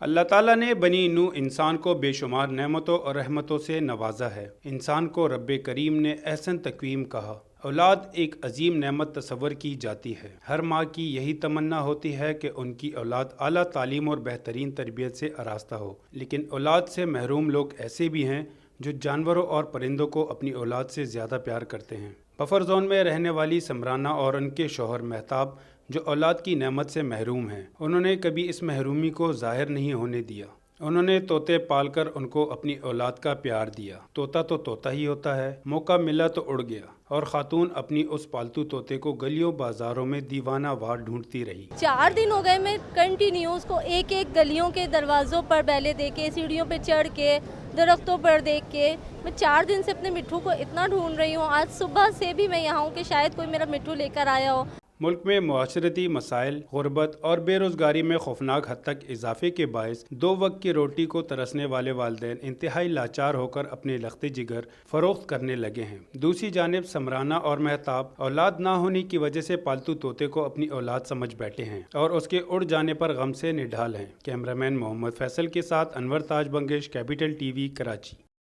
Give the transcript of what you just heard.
اللہ تعالیٰ نے بنی نوح انسان کو بے شمار نعمتوں اور رحمتوں سے نوازا ہے۔ انسان کو رب کریم نے احسن تقویم کہا۔ اولاد ایک عظیم نعمت تصور کی جاتی ہے۔ ہر ماں کی یہی تمنا ہوتی ہے کہ ان کی اولاد اعلیٰ تعلیم اور بہترین تربیت سے آراستہ ہو، لیکن اولاد سے محروم لوگ ایسے بھی ہیں جو جانوروں اور پرندوں کو اپنی اولاد سے زیادہ پیار کرتے ہیں۔ بفر زون میں رہنے والی سمرانہ اور ان کے شوہر مہتاب جو اولاد کی نعمت سے محروم ہیں، انہوں نے کبھی اس محرومی کو ظاہر نہیں ہونے دیا۔ انہوں نے طوطے پال کر ان کو اپنی اولاد کا پیار دیا۔ طوطا تو طوطا ہی ہوتا ہے، موقع ملا تو اڑ گیا، اور خاتون اپنی اس پالتو طوطے کو گلیوں بازاروں میں دیوانہ وار ڈھونڈتی رہی۔ 4 دن ہو گئے میں کنٹینیوس کو ایک گلیوں کے دروازوں پر بیلے دے کے، سیڑھیوں پہ چڑھ کے، درختوں پر دیکھ کے، میں 4 دن سے اپنے مٹھو کو اتنا ڈھونڈ رہی ہوں۔ آج صبح سے بھی میں یہاں ہوں کہ شاید کوئی میرا مٹھو لے کر آیا ہو۔ ملک میں معاشرتی مسائل، غربت اور بے روزگاری میں خوفناک حد تک اضافے کے باعث 2 وقت کی روٹی کو ترسنے والے والدین انتہائی لاچار ہو کر اپنے لخت جگر فروخت کرنے لگے ہیں۔ دوسری جانب سمرانہ اور مہتاب اولاد نہ ہونے کی وجہ سے پالتو طوطے کو اپنی اولاد سمجھ بیٹھے ہیں اور اس کے اڑ جانے پر غم سے نڈھال ہیں۔ کیمرہ مین محمد فیصل کے ساتھ Anwar Taj Bangash, Capital T V, Karachi.